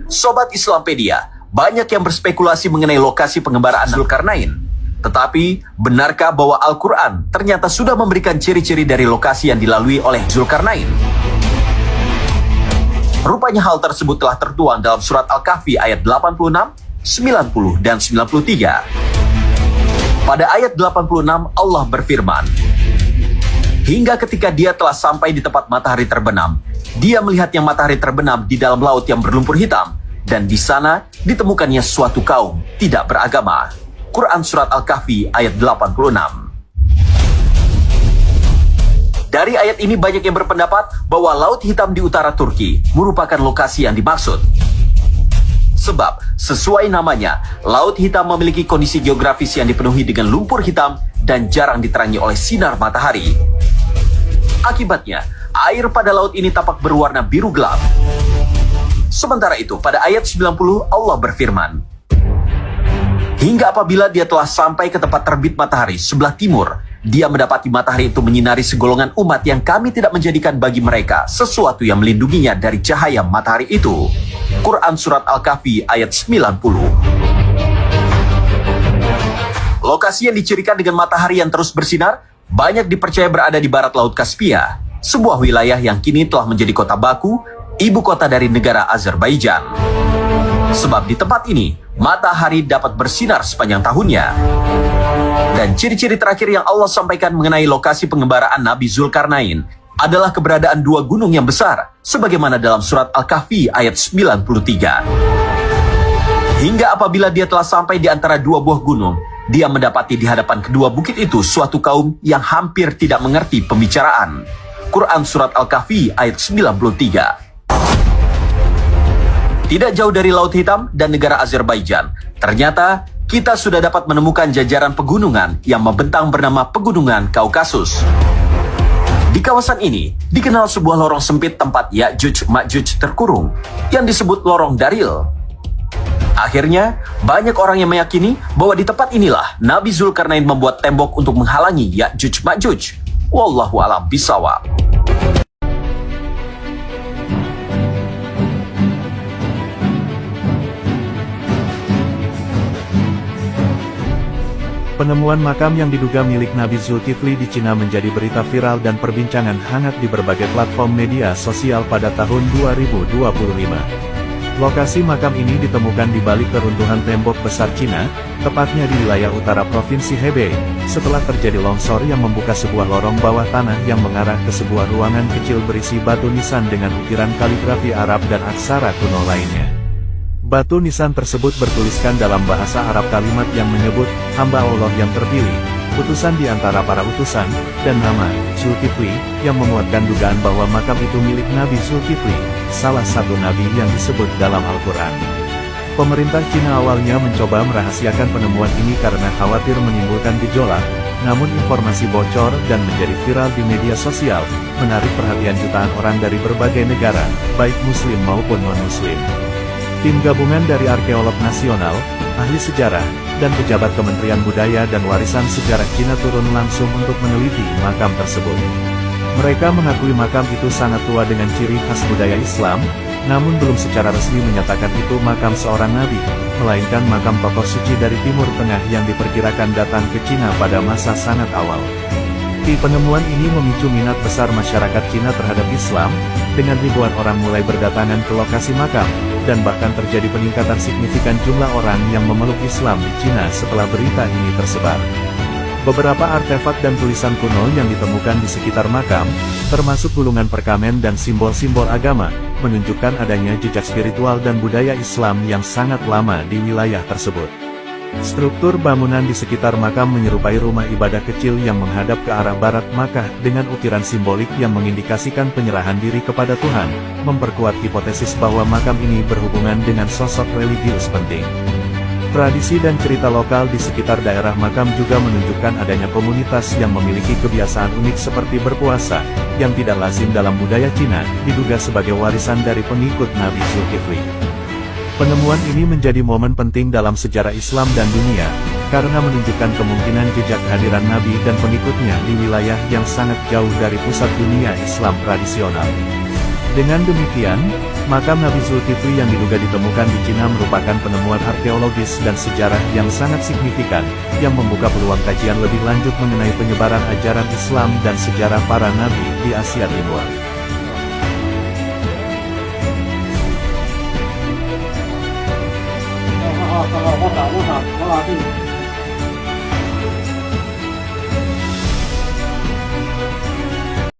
Sobat Islampedia, banyak yang berspekulasi mengenai lokasi pengembaraan Zulkarnain. Tetapi, benarkah bahwa Al-Quran ternyata sudah memberikan ciri-ciri dari lokasi yang dilalui oleh Zulkarnain? Rupanya hal tersebut telah tertuang dalam surat Al-Kahfi ayat 86, 90, dan 93. Pada ayat 86, Allah berfirman, hingga ketika dia telah sampai di tempat matahari terbenam, dia melihat yang matahari terbenam di dalam laut yang berlumpur hitam, dan di sana ditemukannya suatu kaum tidak beragama. Quran Surat Al-Kahfi ayat 86. Dari ayat ini banyak yang berpendapat bahwa Laut Hitam di utara Turki merupakan lokasi yang dimaksud. Sebab, sesuai namanya, Laut Hitam memiliki kondisi geografis yang dipenuhi dengan lumpur hitam dan jarang diterangi oleh sinar matahari. Akibatnya, air pada laut ini tampak berwarna biru gelap. Sementara itu, pada ayat 90 Allah berfirman, hingga apabila dia telah sampai ke tempat terbit matahari sebelah timur, dia mendapati matahari itu menyinari segolongan umat yang kami tidak menjadikan bagi mereka sesuatu yang melindunginya dari cahaya matahari itu. Quran Surat Al-Kahfi ayat 90. Lokasi yang dicirikan dengan matahari yang terus bersinar banyak dipercaya berada di barat Laut Kaspia, sebuah wilayah yang kini telah menjadi kota Baku, ibu kota dari negara Azerbaijan. Sebab di tempat ini, matahari dapat bersinar sepanjang tahunnya. Dan ciri-ciri terakhir yang Allah sampaikan mengenai lokasi pengembaraan Nabi Zulkarnain adalah keberadaan dua gunung yang besar, sebagaimana dalam surat Al-Kahfi ayat 93. Hingga apabila dia telah sampai di antara dua buah gunung, dia mendapati di hadapan kedua bukit itu suatu kaum yang hampir tidak mengerti pembicaraan. Quran Surat Al-Kahfi ayat 93. Tidak jauh dari Laut Hitam dan negara Azerbaijan, ternyata kita sudah dapat menemukan jajaran pegunungan yang membentang bernama Pegunungan Kaukasus. Di kawasan ini dikenal sebuah lorong sempit tempat Ya'juj Ma'juj terkurung yang disebut Lorong Daril. Akhirnya, banyak orang yang meyakini bahwa di tempat inilah Nabi Zulkarnain membuat tembok untuk menghalangi Ya'juj Ma'juj. Wallahu a'lam bishawab. Penemuan makam yang diduga milik Nabi Zulkifli di Cina menjadi berita viral dan perbincangan hangat di berbagai platform media sosial pada tahun 2025. Lokasi makam ini ditemukan di balik keruntuhan tembok besar Cina, tepatnya di wilayah utara Provinsi Hebei, setelah terjadi longsor yang membuka sebuah lorong bawah tanah yang mengarah ke sebuah ruangan kecil berisi batu nisan dengan ukiran kaligrafi Arab dan aksara kuno lainnya. Batu nisan tersebut bertuliskan dalam bahasa Arab kalimat yang menyebut, hamba Allah yang terpilih, utusan di antara para utusan, dan nama, Zulkifli, yang memuatkan dugaan bahwa makam itu milik Nabi Zulkifli, salah satu nabi yang disebut dalam Al-Quran. Pemerintah Cina awalnya mencoba merahasiakan penemuan ini karena khawatir menimbulkan gejolak, namun informasi bocor dan menjadi viral di media sosial, menarik perhatian jutaan orang dari berbagai negara, baik Muslim maupun non-Muslim. Tim gabungan dari arkeolog nasional, ahli sejarah, dan pejabat Kementerian Budaya dan Warisan Sejarah Cina turun langsung untuk meneliti makam tersebut. Mereka mengakui makam itu sangat tua dengan ciri khas budaya Islam, namun belum secara resmi menyatakan itu makam seorang nabi, melainkan makam tokoh suci dari Timur Tengah yang diperkirakan datang ke Cina pada masa sangat awal. Penemuan ini memicu minat besar masyarakat Cina terhadap Islam, dengan ribuan orang mulai berdatangan ke lokasi makam, dan bahkan terjadi peningkatan signifikan jumlah orang yang memeluk Islam di Cina setelah berita ini tersebar. Beberapa artefak dan tulisan kuno yang ditemukan di sekitar makam, termasuk gulungan perkamen dan simbol-simbol agama, menunjukkan adanya jejak spiritual dan budaya Islam yang sangat lama di wilayah tersebut. Struktur bangunan di sekitar makam menyerupai rumah ibadah kecil yang menghadap ke arah barat Makkah dengan ukiran simbolik yang mengindikasikan penyerahan diri kepada Tuhan, memperkuat hipotesis bahwa makam ini berhubungan dengan sosok religius penting. Tradisi dan cerita lokal di sekitar daerah makam juga menunjukkan adanya komunitas yang memiliki kebiasaan unik seperti berpuasa, yang tidak lazim dalam budaya Cina, diduga sebagai warisan dari pengikut Nabi Zulkifli. Penemuan ini menjadi momen penting dalam sejarah Islam dan dunia, karena menunjukkan kemungkinan jejak kehadiran Nabi dan pengikutnya di wilayah yang sangat jauh dari pusat dunia Islam tradisional. Dengan demikian, makam Nabi Zulkifli yang diduga ditemukan di Cina merupakan penemuan arkeologis dan sejarah yang sangat signifikan, yang membuka peluang kajian lebih lanjut mengenai penyebaran ajaran Islam dan sejarah para nabi di Asia Timur. Hãy subscribe cho kênh Ghiền Mì Gõ để không bỏ lỡ những video hấp dẫn.